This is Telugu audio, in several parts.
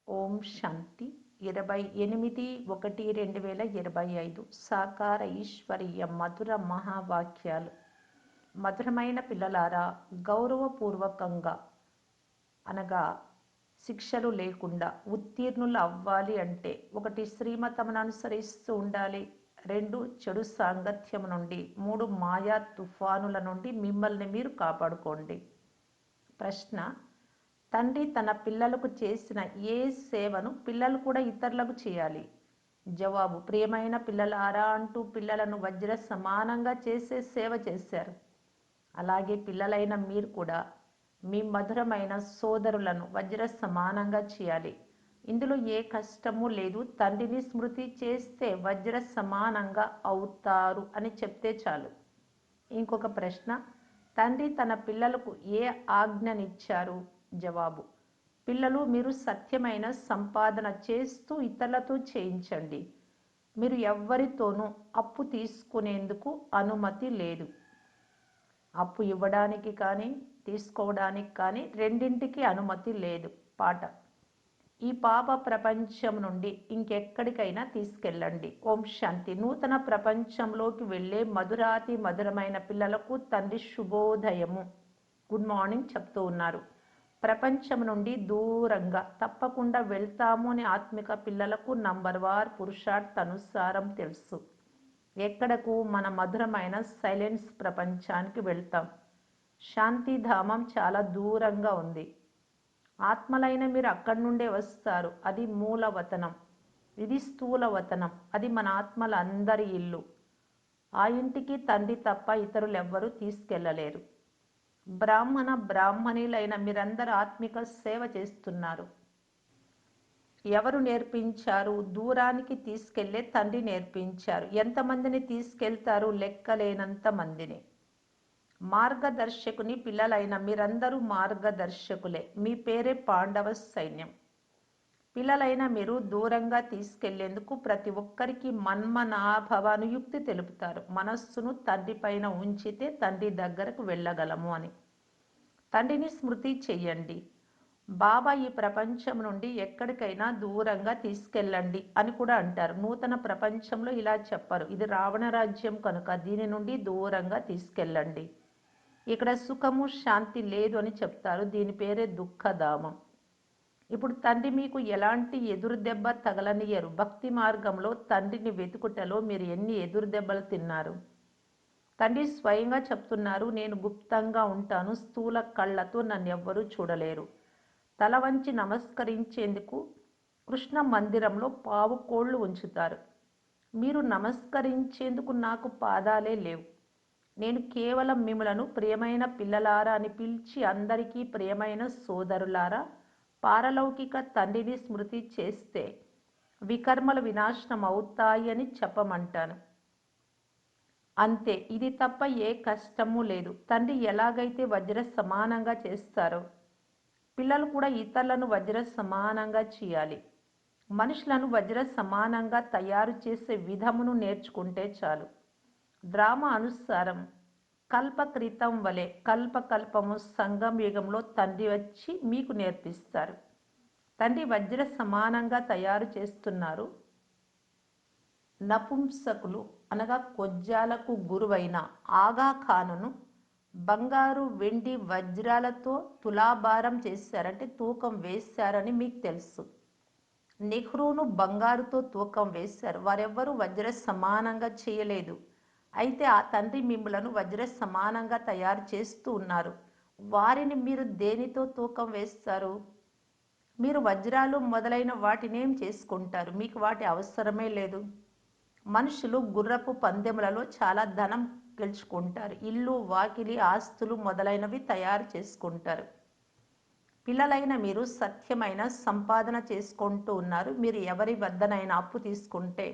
ఓం శాంతి 28/1/2025 సాకార ఈశ్వరీయ మధుర మహావాక్యాలు. మధురమైన పిల్లలారా, గౌరవపూర్వకంగా అనగా శిక్షలు లేకుండా ఉత్తీర్ణులు అవ్వాలి అంటే 1 శ్రీమతమును అనుసరిస్తూ ఉండాలి, 2 చెడు సాంగత్యం నుండి, 3 మాయా తుఫానుల నుండి మిమ్మల్ని మీరు కాపాడుకోండి. ప్రశ్న: తండ్రి తన పిల్లలకు చేసిన ఏ సేవను పిల్లలు కూడా ఇతరులకు చేయాలి? జవాబు: ప్రియమైన పిల్లలారా అంటూ పిల్లలను వజ్ర సమానంగా చేసే సేవ చేశారు. అలాగే పిల్లలైన మీరు కూడా మీ మధురమైన సోదరులను వజ్ర సమానంగా చేయాలి. ఇందులో ఏ కష్టము లేదు. తండ్రిని స్మృతి చేస్తే వజ్ర సమానంగా అవుతారు అని చెప్తే చాలు. ఇంకొక ప్రశ్న: తండ్రి తన పిల్లలకు ఏ ఆజ్ఞనిచ్చారు? జవాబు: పిల్లలు, మీరు సత్యమైన సంపాదన చేస్తూ ఇతరులతో చేయించండి. మీరు ఎవ్వరితోనూ అప్పు తీసుకునేందుకు అనుమతి లేదు. అప్పు ఇవ్వడానికి కానీ తీసుకోవడానికి కానీ రెండింటికి అనుమతి లేదు. పాట: ఈ పాప ప్రపంచం నుండి ఇంకెక్కడికైనా తీసుకెళ్ళండి. ఓం శాంతి. నూతన ప్రపంచంలోకి వెళ్ళే మధురాతి మధురమైన పిల్లలకు తండ్రి శుభోదయము, గుడ్ మార్నింగ్ చెప్తూ ఉన్నారు. ప్రపంచం నుండి దూరంగా తప్పకుండా వెళ్తాము అని ఆత్మిక పిల్లలకు నంబర్వార్ పురుషార్థ్ అనుసారం తెలుసు. ఎక్కడకు? మన మధురమైన సైలెన్స్ ప్రపంచానికి వెళ్తాం. శాంతిధామం చాలా దూరంగా ఉంది. ఆత్మలైన మీరు అక్కడి నుండే వస్తారు. అది మూలవతనం, ఇది స్థూలవతనం. అది మన ఆత్మల అందరి ఇల్లు. ఆ ఇంటికి తండ్రి తప్ప ఇతరులెవ్వరూ తీసుకెళ్ళలేరు. బ్రాహ్మణీలైన మీరందరూ ఆత్మిక సేవ చేస్తున్నారు. ఎవరు నేర్పించారు? దూరానికి తీసుకెళ్లే తండ్రి నేర్పించారు. ఎంతమందిని తీసుకెళ్తారు? లెక్కలేనంత మందిని. మార్గదర్శకుని పిల్లలైన మీరందరూ మార్గదర్శకులే. మీ పేరే పాండవ సైన్యం. పిల్లలైన మీరు దూరంగా తీసుకెళ్లేందుకు ప్రతి ఒక్కరికి మన్మనాభవ అనుయుక్తి తెలుపుతారు. మనస్సును తండ్రి పైన ఉంచితే తండ్రి దగ్గరకు వెళ్ళగలము అని. తండ్రిని స్మృతి చెయ్యండి. బాబా ఈ ప్రపంచం నుండి ఎక్కడికైనా దూరంగా తీసుకెళ్ళండి అని కూడా అంటారు. నూతన ప్రపంచంలో ఇలా చెప్పరు. ఇది రావణ రాజ్యం కనుక దీని నుండి దూరంగా తీసుకెళ్ళండి. ఇక్కడ సుఖము శాంతి లేదు అని చెప్తారు. దీని పేరే దుఃఖధామం. ఇప్పుడు తండ్రి మీకు ఎలాంటి ఎదురు దెబ్బ తగలనియరు. భక్తి మార్గంలో తండ్రిని వెతుకుటలో మీరు ఎన్ని ఎదురు దెబ్బలు తిన్నారు? తండ్రి స్వయంగా చెప్తున్నారు, నేను గుప్తంగా ఉంటాను. స్థూల కళ్ళతో నన్నెవ్వరూ చూడలేరు. తల వంచి నమస్కరించేందుకు కృష్ణ మందిరంలో పావు కోళ్లు ఉంచుతారు. మీరు నమస్కరించేందుకు నాకు పాదాలే లేవు. నేను కేవలం మిమ్మలను ప్రియమైన పిల్లలారా అని పిలిచి అందరికీ ప్రియమైన సోదరులారా, పారలౌకిక తండ్రిని స్మృతి చేస్తే వికర్మలు వినాశనం అవుతాయి అని చెప్పమంటాను. అంతే. ఇది తప్ప ఏ కష్టమూ లేదు. తండ్రి ఎలాగైతే వజ్ర సమానంగా చేస్తారో పిల్లలు కూడా ఇతరులను వజ్ర సమానంగా చేయాలి. మనుషులను వజ్ర సమానంగా తయారు చేసే విధమును నేర్చుకుంటే చాలు. డ్రామా అనుసారం కల్పక్రితం వలె కల్పకల్పము సంగం యుగంలో తండ్రి వచ్చి మీకు నేర్పిస్తారు. తండ్రి వజ్ర సమానంగా తయారు చేస్తున్నారు. నపుంసకులు అనగా కొజ్జాలకు గురువైన ఆగాఖానును బంగారు, వెండి, వజ్రాలతో తులాభారం చేశారంటే తూకం వేశారని మీకు తెలుసు. నెహ్రూను బంగారుతో తూకం వేశారు. వారెవ్వరూ వజ్ర సమానంగా చేయలేదు. అయితే ఆ తండ్రి మిమ్ములను వజ్ర సమానంగా తయారు చేస్తూ ఉన్నారు. వారిని మీరు దేనితో తూకం వేస్తారు? మీరు వజ్రాలు మొదలైన వాటినేం చేసుకుంటారు? మీకు వాటి అవసరమే లేదు. మనుషులు గుర్రపు పందెములలో చాలా ధనం గెలుచుకుంటారు. ఇల్లు, వాకిలి, ఆస్తులు మొదలైనవి తయారు చేసుకుంటారు. పిల్లలైన మీరు సత్యమైన సంపాదన చేసుకుంటూ ఉన్నారు. మీరు ఎవరి వద్దనైనా అప్పు తీసుకుంటే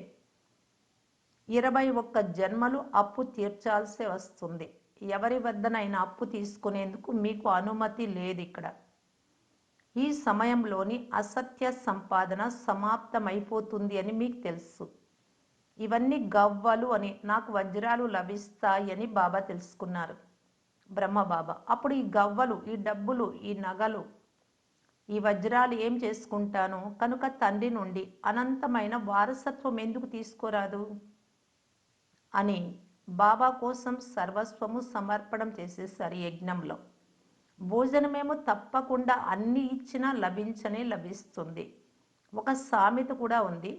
21 జన్మలు అప్పు తీర్చాల్సి వస్తుంది. ఎవరి వద్దనైనా అప్పు తీసుకునేందుకు మీకు అనుమతి లేదు. ఇక్కడ ఈ సమయంలోని అసత్య సంపాదన సమాప్తమైపోతుంది అని మీకు తెలుసు. ఇవన్నీ గవ్వలు అని, నాకు వజ్రాలు లభిస్తాయి అని బాబా తెలుసుకున్నారు, బ్రహ్మబాబా. అప్పుడు ఈ గవ్వలు, ఈ డబ్బులు, ఈ నగలు ఈ వజ్రాలు ఏం చేసుకుంటాను, కనుక తండ్రి నుండి అనంతమైన వారసత్వం ఎందుకు తీసుకోరాదు అని బాబా కోసం సర్వస్వము సమర్పణం చేసేసారు యజ్ఞంలో. భోజనమేమో తప్పకుండా అన్ని ఇచ్చినా లభించనే లభిస్తుంది. ఒక సామెత కూడా ఉంది,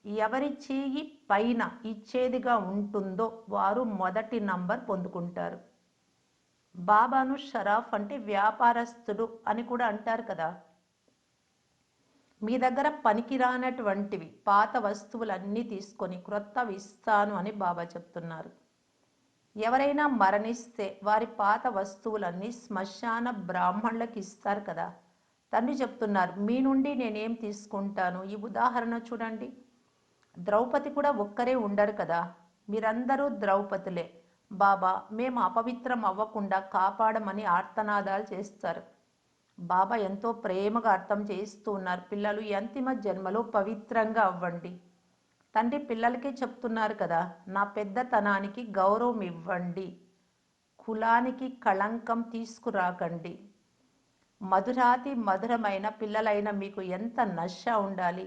ఎవరి చేయి పైన ఇచ్చేదిగా ఉంటుందో వారు మొదటి నంబర్ పొందుకుంటారు. బాబాను షరాఫ్ అంటే వ్యాపారస్తుడు అని కూడా అంటారు కదా. మీ దగ్గర పనికిరానటువంటివి పాత వస్తువులన్నీ తీసుకొని క్రొత్తవి ఇస్తాను అని బాబా చెప్తున్నారు. ఎవరైనా మరణిస్తే వారి పాత వస్తువులన్నీ శ్మశాన బ్రాహ్మణులకు ఇస్తారు కదా. తండ్రి చెప్తున్నారు, మీ నుండి నేనేం తీసుకుంటాను. ఈ ఉదాహరణ చూడండి, ద్రౌపది కూడా ఒక్కరే ఉండరు కదా, మీరందరూ ద్రౌపదులే. బాబా మేము అపవిత్రం అవ్వకుండా కాపాడమని ఆర్తనాదాలు చేస్తారు. బాబా ఎంతో ప్రేమగా అర్థం చేస్తూ ఉన్నారు, పిల్లలు ఈ అంతిమ జన్మలో పవిత్రంగా అవ్వండి. తండ్రి పిల్లలకే చెప్తున్నారు కదా, నా పెద్దతనానికి గౌరవం ఇవ్వండి, కులానికి కళంకం తీసుకురాకండి. మధురాతి మధురమైన పిల్లలైన మీకు ఎంత నశ ఉండాలి.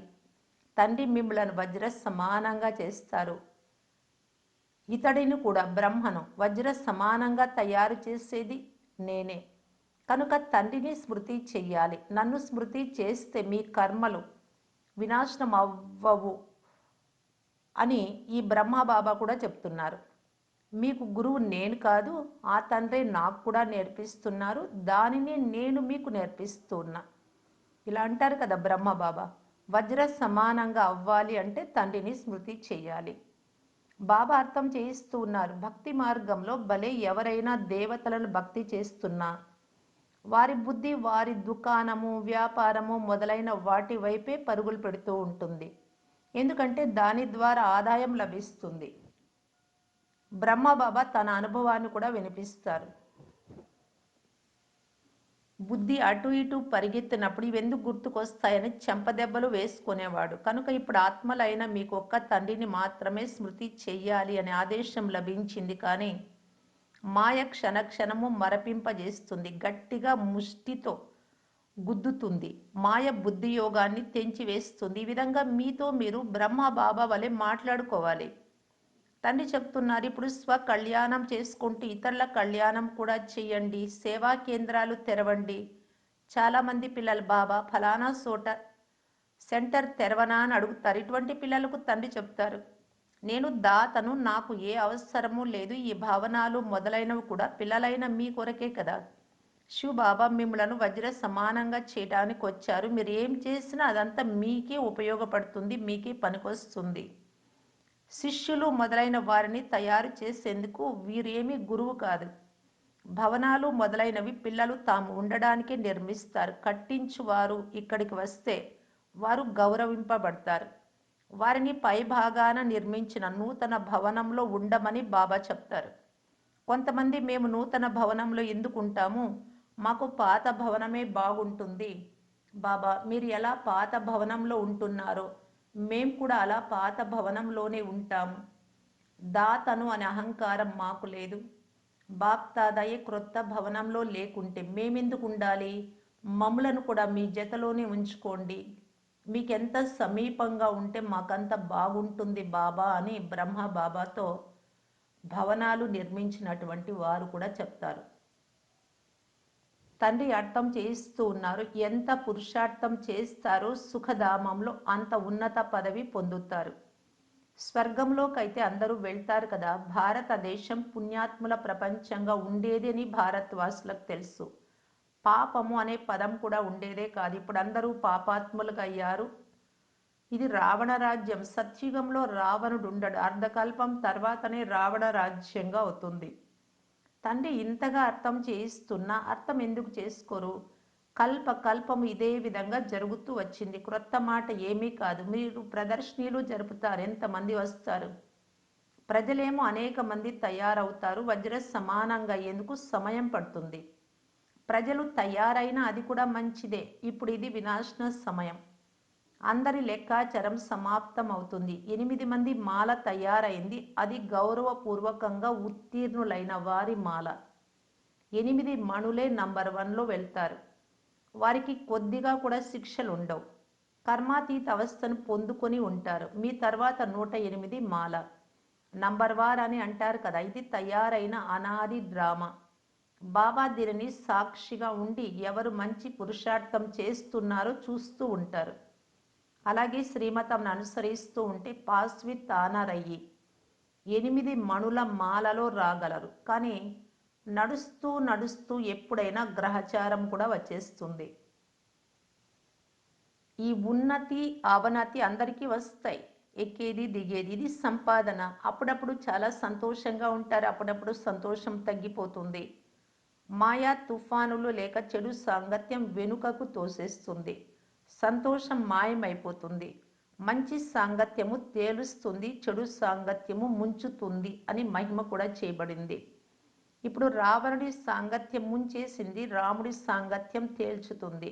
తండ్రి మిమ్మలను వజ్ర సమానంగా చేస్తారు. ఇతడిని కూడా బ్రహ్మను వజ్ర సమానంగా తయారు చేసేది నేనే. కనుక తండ్రిని స్మృతి చెయ్యాలి. నన్ను స్మృతి చేస్తే మీ కర్మలు వినాశనం అవ్వవు అని ఈ బ్రహ్మబాబా కూడా చెప్తున్నారు. మీకు గురువు నేను కాదు, ఆ తండ్రే నాకు కూడా నేర్పిస్తున్నారు, దానిని నేను మీకు నేర్పిస్తున్నా. ఇలా అంటారు కదా బ్రహ్మబాబా. వజ్ర సమానంగా అవ్వాలి అంటే తండ్రిని స్మృతి చెయ్యాలి. బాబా అర్థం చేయిస్తూ ఉన్నారు, భక్తి మార్గంలో భలే ఎవరైనా దేవతలను భక్తి చేస్తున్నా వారి బుద్ధి వారి దుకాణము వ్యాపారము మొదలైన వాటి వైపే పరుగులు పెడుతూ ఉంటుంది. ఎందుకంటే దాని ద్వారా ఆదాయం లభిస్తుంది. బ్రహ్మబాబా తన అనుభవాన్ని కూడా వినిపిస్తారు. బుద్ధి అటు ఇటు పరిగెత్తినప్పుడు ఇవెందుకు గుర్తుకొస్తాయని చెంపదెబ్బలు వేసుకునేవాడు. కనుక ఇప్పుడు ఆత్మలైన మీకు ఒక్క తండ్రిని మాత్రమే స్మృతి చెయ్యాలి అనే ఆదేశం లభించింది. కానీ మాయ క్షణక్షణము మరపింపజేస్తుంది, గట్టిగా ముష్టితో గుద్దుతుంది. మాయ బుద్ధి యోగాన్ని తెంచివేస్తుంది. ఈ విధంగా మీతో మీరు బ్రహ్మ బాబా వలె మాట్లాడుకోవాలి. తండ్రి చెప్తున్నారు, ఇప్పుడు స్వ కళ్యాణం చేసుకుంటూ ఇతరుల కళ్యాణం కూడా చేయండి. సేవా కేంద్రాలు తెరవండి. చాలామంది పిల్లలు బాబా ఫలానా చోట సెంటర్ తెరవనా అని అడుగుతారు. ఇటువంటి పిల్లలకు తండ్రి చెప్తారు, నేను దాతను, నాకు ఏ అవసరము లేదు. ఈ భావనలు మొదలైనవి కూడా పిల్లలైన మీ కొరకే కదా. శివ్ బాబా మిమ్మలను వజ్ర సమానంగా చేయడానికి వచ్చారు. మీరు ఏం చేసినా అదంతా మీకే ఉపయోగపడుతుంది, మీకే పనికొస్తుంది. శిష్యులు మొదలైన వారిని తయారు చేసేందుకు వీరేమీ గురువు కాదు. భవనాలు మొదలైనవి పిల్లలు తాము ఉండడానికే నిర్మిస్తారు. కట్టించువారు ఇక్కడికి వస్తే వారు గౌరవింపబడతారు. వారిని పై భాగాన నిర్మించిన నూతన భవనంలో ఉండమని బాబా చెప్తారు. కొంతమంది మేము నూతన భవనంలో ఎందుకు ఉంటాము, మాకు పాత భవనమే బాగుంటుంది. బాబా మీరు ఎలా పాత భవనంలో ఉంటున్నారో మేము కూడా అలా పాత భవనంలోనే ఉంటాము. దాతను అనే అహంకారం మాకు లేదు. బాప్ తాదాయే క్రొత్త భవనంలో లేకుంటే మేమెందుకు ఉండాలి. మమ్ములను కూడా మీ జతలోనే ఉంచుకోండి. మీకెంత సమీపంగా ఉంటే మాకంత బాగుంటుంది బాబా అని బ్రహ్మ బాబాతో భవనాలు నిర్మించినటువంటి వారు కూడా చెప్తారు. తండ్రి అర్థం చేయిస్తూ ఉన్నారు, ఎంత పురుషార్థం చేస్తారో సుఖధామంలో అంత ఉన్నత పదవి పొందుతారు. స్వర్గంలోకైతే అందరూ వెళ్తారు కదా. భారతదేశం పుణ్యాత్ముల ప్రపంచంగా ఉండేది అని భారతవాసులకు తెలుసు. పాపము అనే పదం కూడా ఉండేదే కాదు. ఇప్పుడు అందరూ పాపాత్ములుగా అయ్యారు. ఇది రావణ రాజ్యం. సత్యుగంలో రావణుడు ఉండడు. అర్ధకల్పం తర్వాతనే రావణ రాజ్యంగా అవుతుంది. తండ్రి ఇంతగా అర్థం చేయిస్తున్నా అర్థం ఎందుకు చేసుకోరు. కల్ప కల్పము ఇదే విధంగా జరుగుతూ వచ్చింది. క్రొత్త మాట ఏమీ కాదు. మీరు ప్రదర్శనలు జరుపుతారు, ఎంతమంది వస్తారు. ప్రజలేమో అనేక మంది తయారవుతారు. వజ్ర సమానంగా అయ్యేందుకు సమయం పడుతుంది. ప్రజలు తయారైనా అది కూడా మంచిదే. ఇప్పుడు ఇది వినాశన సమయం. అందరి లెక్కాచారం సమాప్తం అవుతుంది. 8 మంది మాల తయారైంది. అది గౌరవపూర్వకంగా ఉత్తీర్ణులైన వారి మాల. 8 మణులే నంబర్ 1లో వెళ్తారు. వారికి కొద్దిగా కూడా శిక్షలు ఉండవు. కర్మాతీత అవస్థను పొందుకొని ఉంటారు. మీ తర్వాత 108 మాల. నంబర్ వార్ అని అంటారు కదా, ఇది తయారైన అనాది డ్రామా. బాబా దీనిని సాక్షిగా ఉండి ఎవరు మంచి పురుషార్థం చేస్తున్నారో చూస్తూ ఉంటారు. అలాగే శ్రీమతంను అనుసరిస్తూ ఉంటే పాస్ విత్ ఆనర్ అయ్యి 8 మణుల మాలలో రాగలరు. కానీ నడుస్తూ నడుస్తూ ఎప్పుడైనా గ్రహచారం కూడా వచ్చేస్తుంది. ఈ ఉన్నతి అవనతి అందరికీ వస్తాయి. ఎక్కేది దిగేది ఇది సంపాదన. అప్పుడప్పుడు చాలా సంతోషంగా ఉంటారు, అప్పుడప్పుడు సంతోషం తగ్గిపోతుంది. మాయా తుఫానులు లేక చెడు సాంగత్యం వెనుకకు తోసేస్తుంది. సంతోషం మాయమైపోతుంది. మంచి సాంగత్యము తేలుస్తుంది, చెడు సాంగత్యము ముంచుతుంది అని మహిమ కూడా చేయబడింది. ఇప్పుడు రావణుడి సాంగత్యం ముంచేసింది, రాముడి సాంగత్యం తేల్చుతుంది.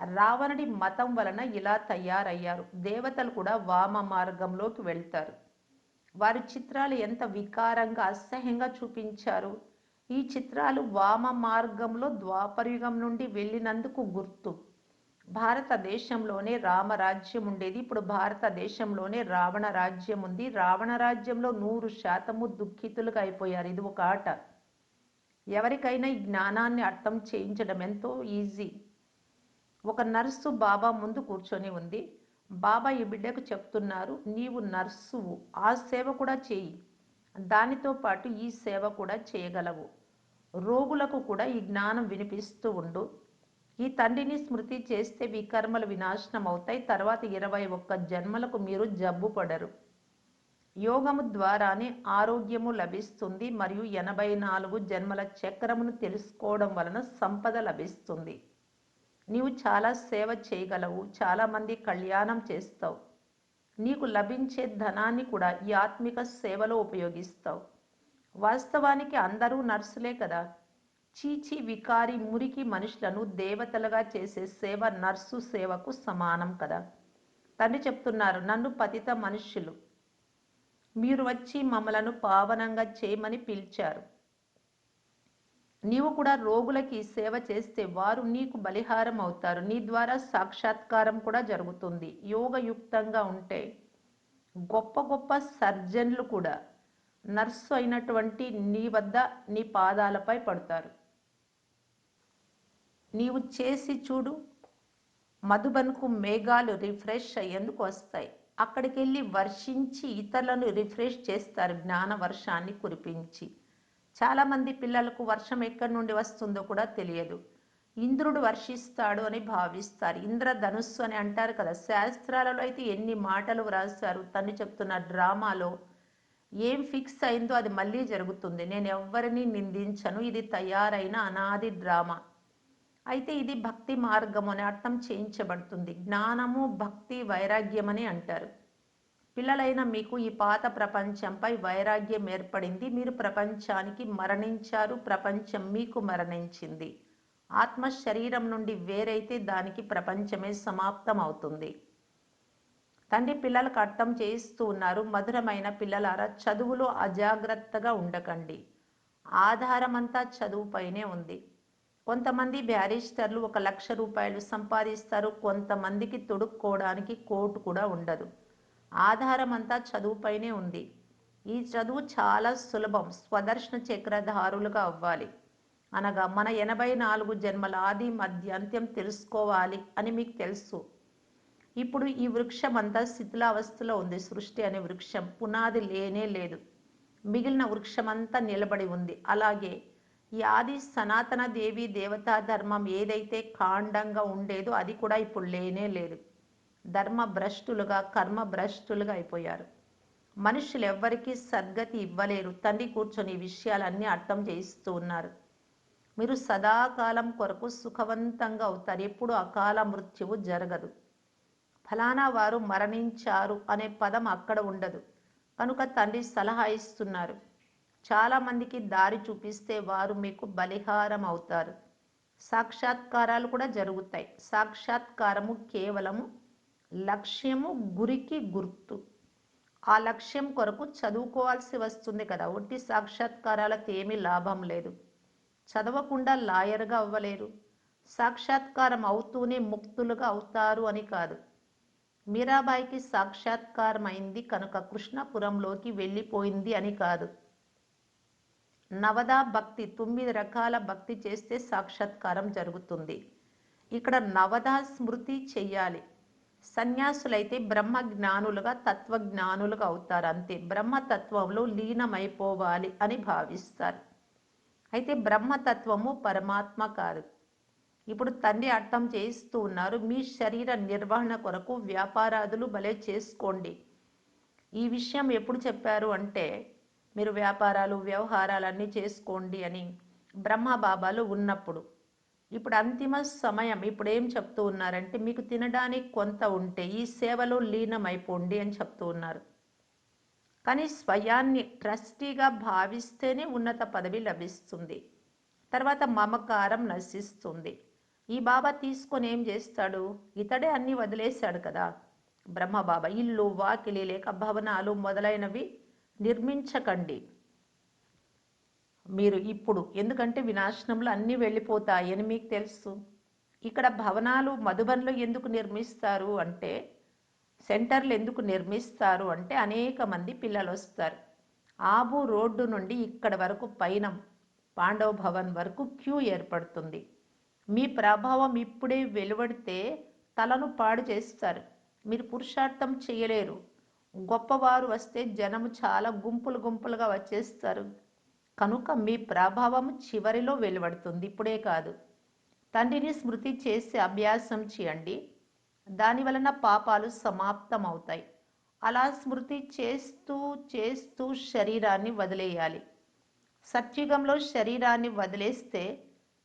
రావణుడి మతం వలన ఇలా తయారయ్యారు. దేవతలు కూడా వామ మార్గంలోకి వెళ్తారు. వారి చిత్రాలు ఎంత వికారంగా అసహ్యంగా చూపించారు. ఈ చిత్రాలు వామ మార్గంలో ద్వాపరయుగం నుండి వెళ్ళినందుకు గుర్తు. భారతదేశంలోనే రామరాజ్యం ఉండేది, ఇప్పుడు భారతదేశంలోనే రావణ రాజ్యం ఉంది. రావణ రాజ్యంలో 100% దుఃఖితులుగా అయిపోయారు. ఇది ఒక ఆట. ఎవరికైనా ఈ జ్ఞానాన్ని అర్థం చేయించడం ఎంతో ఈజీ. ఒక నర్సు బాబా ముందు కూర్చొని ఉంది. బాబా ఈ బిడ్డకు చెప్తున్నారు, నీవు నర్సువు, ఆ సేవ కూడా చేయి, దానితో పాటు ఈ సేవ కూడా చేయగలవు. రోగులకు కూడా ఈ జ్ఞానం వినిపిస్తూ ఉండు. ఈ తండ్రిని స్మృతి చేస్తే వికర్మలు వినాశనం అవుతాయి. తర్వాత 21 జన్మలకు మీరు జబ్బు పడరు. యోగము ద్వారానే ఆరోగ్యము లభిస్తుంది మరియు 84 జన్మల చక్రమును తెలుసుకోవడం వలన సంపద లభిస్తుంది. నీవు చాలా సేవ చేయగలవు, చాలామంది కళ్యాణం చేస్తావు. నీకు లభించే ధనాన్ని కూడా ఈ ఆత్మిక సేవలో ఉపయోగిస్తావు. వాస్తవానికి అందరూ నర్సులే కదా. చీచి వికారి మురికి మనుషులను దేవతలుగా చేసే సేవ నర్సు సేవకు సమానం కదా. తండ్రి చెప్తున్నారు, నన్ను పతిత మనుష్యులు మీరు వచ్చి మమ్మలను పావనంగా చేయమని పిలిచారు. నీవు కూడా రోగులకి సేవ చేస్తే వారు నీకు బలిహారం అవుతారు. నీ ద్వారా సాక్షాత్కారం కూడా జరుగుతుంది. యోగయుక్తంగా ఉంటే గొప్ప గొప్ప సర్జన్లు కూడా నర్సు అయినటువంటి నీ వద్ద నీ పాదాలపై పడతారు. నీవు చేసి చూడు. మధుబన్కు మేఘాలు రిఫ్రెష్ అయ్యేందుకు వస్తాయి. అక్కడికి వెళ్ళి వర్షించి ఇతరులను రిఫ్రెష్ చేస్తారు, జ్ఞాన వర్షాన్ని కురిపించి. చాలామంది పిల్లలకు వర్షం ఎక్కడి నుండి వస్తుందో కూడా తెలియదు. ఇంద్రుడు వర్షిస్తాడు అని భావిస్తారు. ఇంద్రధనుస్సు అని అంటారు కదా. శాస్త్రాలలో అయితే ఎన్ని మాటలు వ్రాస్తారు. తను చెప్తున్న డ్రామాలో ఏం ఫిక్స్ అయిందో అది మళ్ళీ జరుగుతుంది. నేను ఎవ్వరిని నిందించను, ఇది తయారైన అనాది డ్రామా. అయితే ఇది భక్తి మార్గం అని అర్థం చేయించబడుతుంది. జ్ఞానము భక్తి వైరాగ్యం అని అంటారు. పిల్లలైన మీకు ఈ పాత ప్రపంచంపై వైరాగ్యం ఏర్పడింది. మీరు ప్రపంచానికి మరణించారు, ప్రపంచం మీకు మరణించింది. ఆత్మ శరీరం నుండి వేరైతే దానికి ప్రపంచమే సమాప్తం అవుతుంది. తండ్రి పిల్లలకు అర్థం చేయిస్తూ ఉన్నారు, మధురమైన పిల్లలారా, చదువులో అజాగ్రత్తగా ఉండకండి. ఆధారమంతా చదువుపైనే ఉంది. కొంతమంది బ్యారిస్టర్లు 1,00,000 రూపాయలు సంపాదిస్తారు, కొంతమందికి తొడుక్కోవడానికి కోటు కూడా ఉండదు. ఆధారం అంతా చదువుపైనే ఉంది. ఈ చదువు చాలా సులభం. స్వదర్శన చక్రధారులుగా అవ్వాలి అనగా మన 84 జన్మల ఆది మధ్య అంత్యం తెలుసుకోవాలి అని మీకు తెలుసు. ఇప్పుడు ఈ వృక్షం అంతా శిథిలావస్థలో ఉంది. సృష్టి అనే వృక్షం పునాది లేనే లేదు. మిగిలిన వృక్షమంతా నిలబడి ఉంది. అలాగే ఈ ఆది సనాతన దేవి దేవతా ధర్మం ఏదైతే కాండంగా ఉండేదో అది కూడా ఇప్పుడు లేనే లేదు. ధర్మ భ్రష్టులుగా, కర్మ భ్రష్టులుగా అయిపోయారు. మనుషులు ఎవ్వరికీ సద్గతి ఇవ్వలేరు. తండ్రి కూర్చొని ఈ విషయాలన్నీ అర్థం చేయిస్తూ ఉన్నారు. మీరు సదాకాలం కొరకు సుఖవంతంగా అవుతారు. ఎప్పుడు అకాల మృత్యువు జరగదు. ఫలానా వారు మరణించారు అనే పదం అక్కడ ఉండదు. కనుక తండ్రి సలహా ఇస్తున్నారు. చాలామందికి దారి చూపిస్తే వారు మీకు బలిహారం అవుతారు. సాక్షాత్కారాలు కూడా జరుగుతాయి. సాక్షాత్కారము కేవలము లక్ష్యము, గురికి గుర్తు. ఆ లక్ష్యం కొరకు చదువుకోవాల్సి వస్తుంది కదా. ఒట్టి సాక్షాత్కారాలతో ఏమీ లాభం లేదు. చదవకుండా లాయర్గా అవ్వలేరు, సాక్షాత్కారం అవుతూనే ముక్తులుగా అవుతారు అని కాదు. మీరాబాయికి సాక్షాత్కారం అయింది కనుక కృష్ణపురంలోకి వెళ్ళిపోయింది అని కాదు. నవదా భక్తి 9 రకాల భక్తి చేస్తే సాక్షాత్కారం జరుగుతుంది. ఇక్కడ నవదా స్మృతి చెయ్యాలి. సన్యాసులైతే బ్రహ్మ జ్ఞానులుగా తత్వజ్ఞానులుగా అవుతారు అంతే. బ్రహ్మతత్వంలో లీనమైపోవాలి అని భావిస్తారు. అయితే బ్రహ్మతత్వము పరమాత్మ కాదు. ఇప్పుడు తండ్రి అర్థం చేయిస్తూ ఉన్నారు, మీ శరీర నిర్వహణ కొరకు వ్యాపారాదులు భలే చేసుకోండి. ఈ విషయం ఎప్పుడు చెప్పారు అంటే, మీరు వ్యాపారాలు వ్యవహారాలన్నీ చేసుకోండి అని బ్రహ్మబాబాలు ఉన్నప్పుడు. ఇప్పుడు అంతిమ సమయం ఇప్పుడు ఏం చెప్తూ ఉన్నారంటే, మీకు తినడానికి కొంత ఉంటే ఈ సేవలో లీనమైపోండి అని చెప్తూ ఉన్నారు. కానీ స్వయాన్ని ట్రస్టీగా భావిస్తేనే ఉన్నత పదవి లభిస్తుంది. తర్వాత మమకారం నశిస్తుంది. ఈ బాబా తీసుకొని ఏం చేస్తాడు? ఇతడే అన్ని వదిలేశాడు కదా బ్రహ్మబాబా. ఇల్లు వాకిలి లేక భవనాలు మొదలైనవి నిర్మించకండి మీరు ఇప్పుడు, ఎందుకంటే వినాశనంలో అన్నీ వెళ్ళిపోతాయని మీకు తెలుసు. ఇక్కడ భవనాలు మధుబన్లో ఎందుకు నిర్మిస్తారు అంటే, సెంటర్లు ఎందుకు నిర్మిస్తారు అంటే, అనేక మంది పిల్లలు వస్తారు. ఆబు రోడ్డు నుండి ఇక్కడ వరకు పైన పాండవ భవన్ వరకు క్యూ ఏర్పడుతుంది. మీ ప్రభావం ఇప్పుడే వెలువడితే తలను పాడు చేస్తారు. మీరు పురుషార్థం చేయలేరు. గొప్పవారు వస్తే జనము చాలా గుంపులు గుంపులుగా వచ్చేస్తారు. కనుక మీ ప్రభావం చివరిలో వెలువడుతుంది, ఇప్పుడే కాదు. తండ్రిని స్మృతి చేసి అభ్యాసం చేయండి. దాని వలన పాపాలు సమాప్తం అవుతాయి. అలా స్మృతి చేస్తూ చేస్తూ శరీరాన్ని వదిలేయాలి. సత్యుగంలో శరీరాన్ని వదిలేస్తే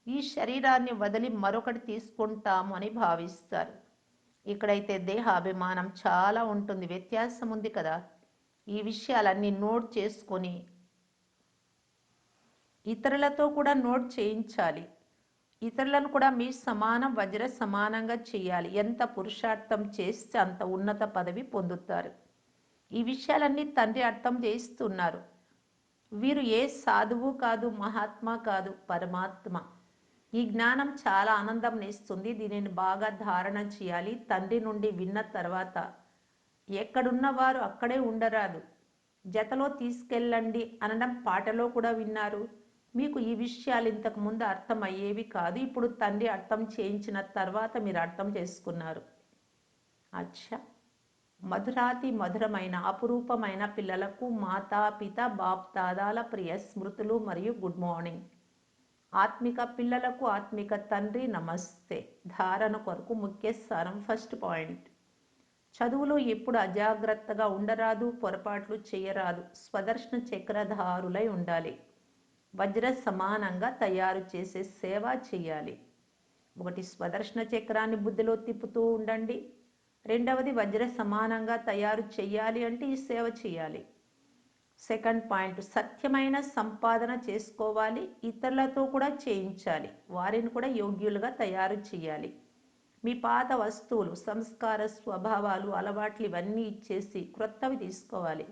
ఈ శరీరాన్ని వదిలి మరొకటి తీసుకుంటాము అని భావిస్తారు. ఇక్కడైతే దేహాభిమానం చాలా ఉంటుంది, వ్యత్యాసం ఉంది కదా. ఈ విషయాలన్నీ నోట్ చేసుకొని ఇతరులతో కూడా నోట్ చేయించాలి. ఇతరులను కూడా మీ సమానం వజ్ర సమానంగా చేయాలి. ఎంత పురుషార్థం చేస్తే అంత ఉన్నత పదవి పొందుతారు. ఈ విషయాలన్నీ తండ్రి అర్థం చేయిస్తున్నారు. వీరు ఏ సాధువు కాదు, మహాత్మా కాదు, పరమాత్మ. ఈ జ్ఞానం చాలా ఆనందం ఇస్తుంది. దీనిని బాగా ధారణ చేయాలి. తండ్రి నుండి విన్న తర్వాత ఎక్కడున్న వారు అక్కడే ఉండరాదు. జతలో తీసుకెళ్ళండి అనడం పాటలో కూడా విన్నారు. మీకు ఈ విషయాలు ఇంతకు ముందు అర్థం అయ్యేవి కాదు. ఇప్పుడు తండ్రి అర్థం చేయించిన తర్వాత మీరు అర్థం చేసుకున్నారు. అచ్చా, మధురాతి మధురమైన అపురూపమైన పిల్లలకు మాతాపిత బాప్ దాదాల ప్రియ స్మృతులు మరియు గుడ్ మార్నింగ్. ఆత్మిక పిల్లలకు ఆత్మిక తండ్రి నమస్తే. ధారణ కొరకు ముఖ్య సారం. ఫస్ట్ పాయింట్, చదువులో ఎప్పుడు అజాగ్రత్తగా ఉండరాదు, పొరపాట్లు చేయరాదు. స్వదర్శన చక్రధారులై ఉండాలి. వజ్ర సమానంగా తయారు చేసే సేవ చేయాలి. ఒకటి, స్వదర్శన చక్రాన్ని బుద్ధిలో తిప్పుతూ ఉండండి. రెండవది, వజ్ర సమానంగా తయారు చేయాలి అంటే ఈ సేవ చేయాలి. సెకండ్ పాయింట్, సత్యమైన సంపాదన చేసుకోవాలి. ఇతరులతో కూడా చేయించాలి. వారిని కూడా యోగ్యులుగా తయారు చేయాలి. మీ పాత వస్తువులు, సంస్కార స్వభావాలు, అలవాట్లు ఇవన్నీ ఇచ్చేసి క్రొత్తవి తీసుకోవాలి.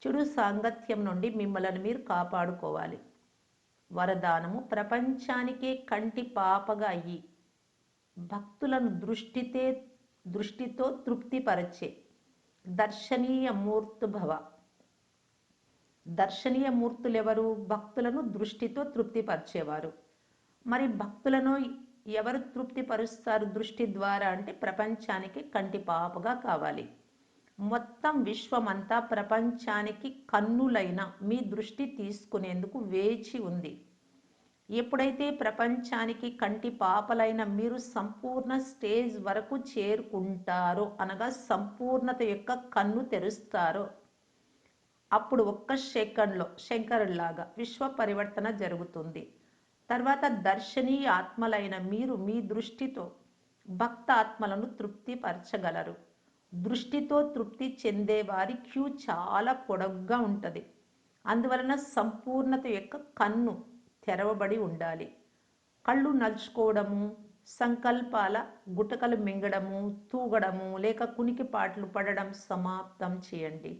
చెడు సాంగత్యం నుండి మిమ్మల్ని మీరు కాపాడుకోవాలి. వరదానము, ప్రపంచానికే కంటి పాపగా అయ్యి భక్తులను దృష్టితో తృప్తిపరచే దర్శనీయ మూర్తుభవ. దర్శనీయ మూర్తులెవరు? భక్తులను దృష్టితో తృప్తిపరిచేవారు. మరి భక్తులను ఎవరు తృప్తిపరుస్తారు దృష్టి ద్వారా అంటే, ప్రపంచానికి కంటి పాపగా కావాలి. మొత్తం విశ్వమంతా ప్రపంచానికి కన్నులైన మీ దృష్టి తీసుకునేందుకు వేచి ఉంది. ఎప్పుడైతే ప్రపంచానికి కంటి పాపలైన మీరు సంపూర్ణ స్టేజ్ వరకు చేరుకుంటారో, అనగా సంపూర్ణత యొక్క కన్ను తెరుస్తారో, అప్పుడు ఒక్క సెకండ్లో శంకరులాగా విశ్వ పరివర్తన జరుగుతుంది. తర్వాత దర్శనీయ ఆత్మలైన మీరు మీ దృష్టితో భక్త ఆత్మలను తృప్తిపరచగలరు. దృష్టితో తృప్తి చెందేవారి క్యూ చాలా పొడవుగా ఉంటుంది. అందువలన సంపూర్ణత యొక్క కన్ను తెరవబడి ఉండాలి. కళ్ళు నలుచుకోవడము, సంకల్పాల గుటకలు మింగడము, తూగడము లేక కునికిపాట్లు పడడం సమాప్తం చేయండి.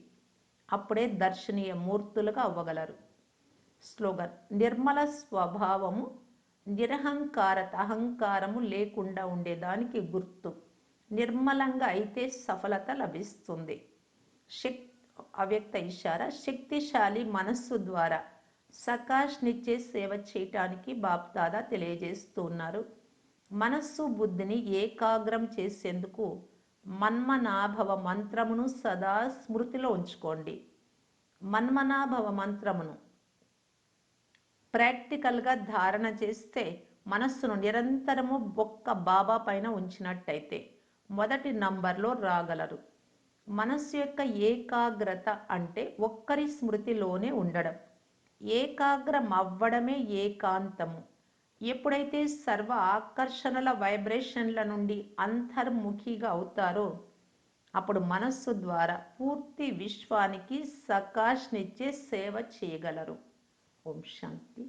అప్పుడే దర్శనీయ మూర్తులుగా అవ్వగలరు. స్లోగన్, నిర్మల స్వభావము నిరహంకారత, అహంకారము లేకుండా ఉండేదానికి గుర్తు. నిర్మలంగా అయితే సఫలత లభిస్తుంది. శక్తి అవ్యక్త ఇషారా, శక్తిశాలి మనస్సు ద్వారా సకాష్నిచ్చే సేవ చేయటానికి బాప్దాదా తెలియజేస్తున్నారు. మనస్సు బుద్ధిని ఏకాగ్రం చేసేందుకు మన్మనాభవ మంత్రమును సదా స్మృతిలో ఉంచుకోండి. మన్మనాభవ మంత్రమును ప్రాక్టికల్గా ధారణ చేస్తే మనస్సును నిరంతరము ఒక్క బాబా పైన ఉంచినట్టయితే మొదటి నంబర్లో రాగలరు. మనస్సు యొక్క ఏకాగ్రత అంటే ఒక్కరి స్మృతిలోనే ఉండడం. ఏకాగ్రం అవ్వడమే ఏకాంతము. ఎప్పుడైతే సర్వ ఆకర్షణల వైబ్రేషన్ల నుండి అంతర్ముఖిగా అవుతారో అప్పుడు మనస్సు ద్వారా పూర్తి విశ్వానికి సకాష్నిచ్చే సేవ చేయగలరు. ఓం శాంతి.